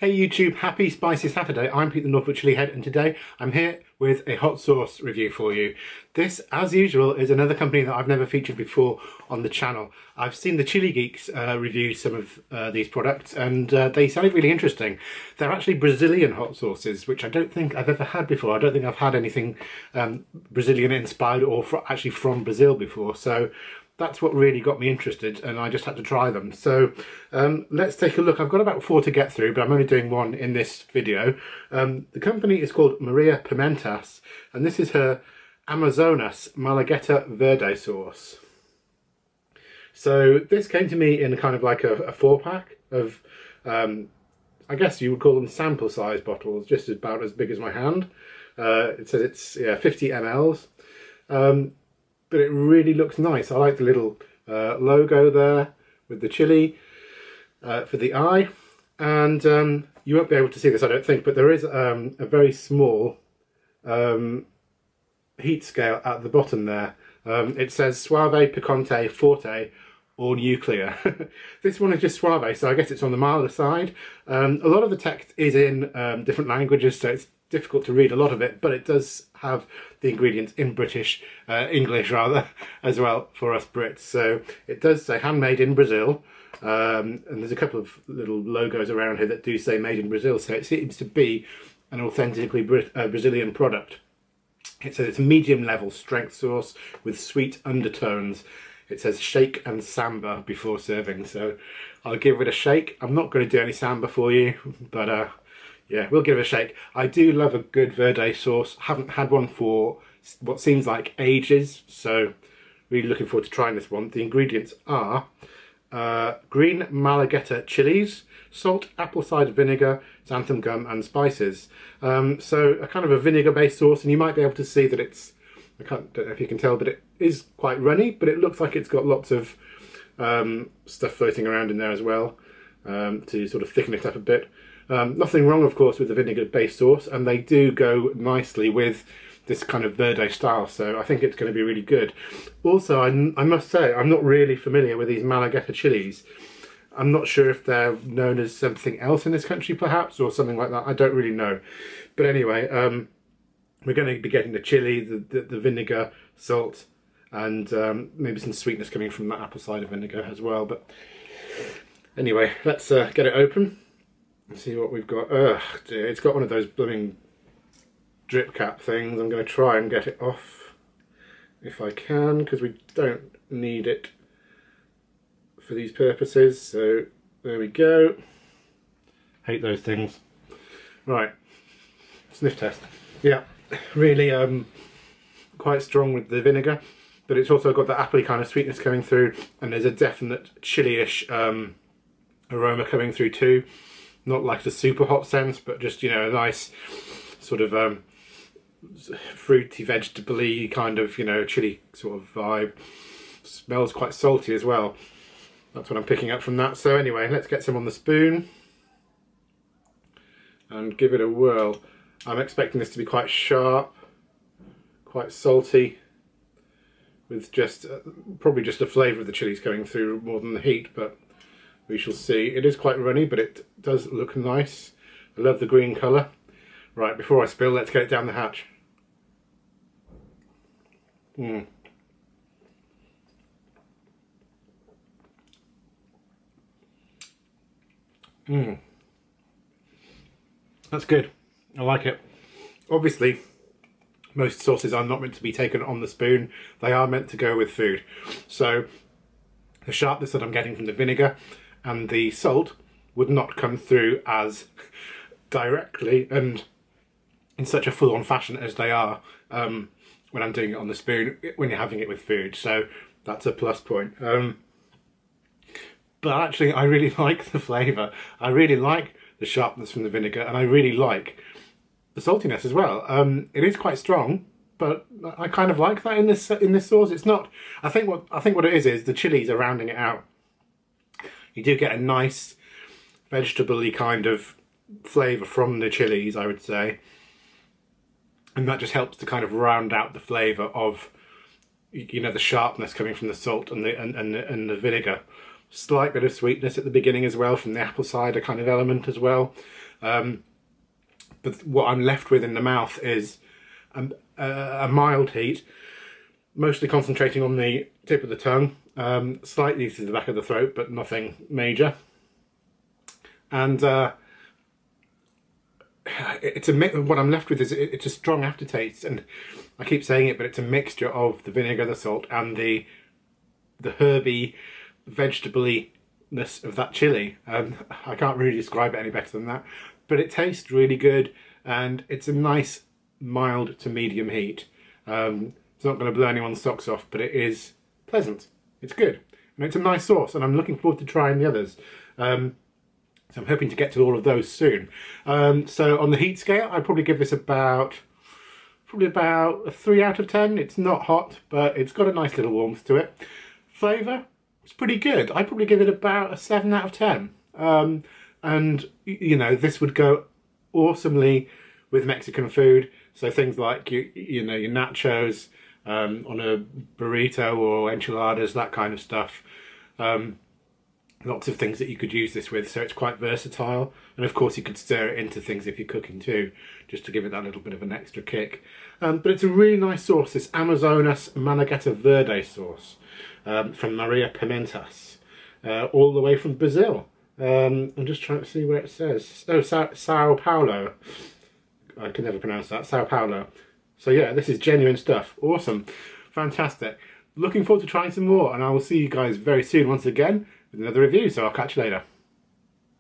Hey YouTube, happy spicy Saturday. I'm Pete the Norfolk Chili Head and today I'm here with a hot sauce review for you. This, as usual, is another company that I've never featured before on the channel. I've seen the Chili Geeks review some of these products and they sounded really interesting. They're actually Brazilian hot sauces, which I don't think I've ever had before. I don't think I've had anything Brazilian inspired or actually from Brazil before. So that's what really got me interested and I just had to try them. So let's take a look. I've got about 4 to get through, but I'm only doing 1 in this video. The company is called Maria Pimentas and this is her Amazonas Malagueta Verde sauce. So this came to me in kind of like a 4-pack of, I guess you would call them sample size bottles, just about as big as my hand. It says it's 50 mLs. But it really looks nice. I like the little logo there with the chili for the eye. And you won't be able to see this, I don't think, but there is a very small heat scale at the bottom there. It says Suave, Picante, Forte, or Nuclear. This one is just Suave, so I guess it's on the milder side. A lot of the text is in different languages, so it's difficult to read a lot of it, but it does have the ingredients in British, English rather, as well for us Brits. So it does say handmade in Brazil, and there's a couple of little logos around here that do say made in Brazil, so it seems to be an authentically Brazilian product. It says it's a medium level strength sauce with sweet undertones. It says shake and samba before serving, so I'll give it a shake. I'm not going to do any samba for you, but yeah, we'll give it a shake. I do love a good verde sauce. Haven't had one for what seems like ages, so really looking forward to trying this one. The ingredients are green malagueta chilies, salt, apple cider vinegar, xanthan gum and spices. So a kind of a vinegar based sauce, and you might be able to see that it's, don't know if you can tell, but it is quite runny, but it looks like it's got lots of stuff floating around in there as well to sort of thicken it up a bit. Nothing wrong, of course, with the vinegar-based sauce, and they do go nicely with this kind of verde style, so I think it's going to be really good. Also, I must say, I'm not really familiar with these malagueta chilies. I'm not sure if they're known as something else in this country, perhaps, or something like that. I don't really know. But anyway, we're going to be getting the chili, the vinegar, salt, and maybe some sweetness coming from that apple cider vinegar as well. But anyway, let's get it open. See what we've got. Ugh, dear, it's got one of those blooming drip cap things. I'm going to try and get it off if I can, because we don't need it for these purposes. So there we go. Hate those things. Right, sniff test. Yeah, really quite strong with the vinegar, but it's also got that appley kind of sweetness coming through, and there's a definite chili-ish aroma coming through too. Not like the super hot sense, but just, you know, a nice sort of fruity, vegetable-y kind of, you know, chili sort of vibe. Smells quite salty as well. That's what I'm picking up from that. So anyway, let's get some on the spoon and give it a whirl. I'm expecting this to be quite sharp, quite salty, with just probably just the flavour of the chilies going through more than the heat, but we shall see. It is quite runny, but it does look nice. I love the green colour. Right, before I spill, let's get it down the hatch. That's good. I like it. Obviously, most sauces are not meant to be taken on the spoon. They are meant to go with food. So the sharpness that I'm getting from the vinegar and the salt would not come through as directly and in such a full-on fashion as they are when I'm doing it on the spoon, when you're having it with food. So that's a plus point. But actually, I really like the flavour. I really like the sharpness from the vinegar, and I really like the saltiness as well. It is quite strong, but I kind of like that in this sauce. It's not. I think what it is the chilies are rounding it out. You do get a nice vegetable-y kind of flavour from the chilies, I would say, and that just helps to kind of round out the flavour of, you know, the sharpness coming from the salt and the vinegar. Slight bit of sweetness at the beginning as well from the apple cider kind of element as well. But what I'm left with in the mouth is a mild heat, mostly concentrating on the tip of the tongue, slightly to the back of the throat, but nothing major. And what I'm left with is it's a strong aftertaste, and I keep saying it, but it's a mixture of the vinegar, the salt, and the herby, vegetable-ness of that chilli. I can't really describe it any better than that, but it tastes really good, and it's a nice mild to medium heat. It's not going to blow anyone's socks off, but it is pleasant. It's good, and it's a nice sauce, and I'm looking forward to trying the others. So I'm hoping to get to all of those soon. So on the heat scale, I'd probably give this probably about a 3 out of 10. It's not hot, but it's got a nice little warmth to it. Flavour, it's pretty good. I'd probably give it about a 7 out of 10. And, you know, this would go awesomely with Mexican food. So things like, you know, your nachos on a burrito or enchiladas, that kind of stuff. Lots of things that you could use this with, so it's quite versatile. And of course you could stir it into things if you're cooking too, just to give it that little bit of an extra kick. But it's a really nice sauce, this Amazonas malagueta verde sauce from Maria Pimentas, all the way from Brazil. I'm just trying to see where it says. Oh, Sao Paulo. I can never pronounce that. Sao Paulo. So yeah, this is genuine stuff. Awesome. Fantastic. Looking forward to trying some more, and I will see you guys very soon once again with another review, so I'll catch you later.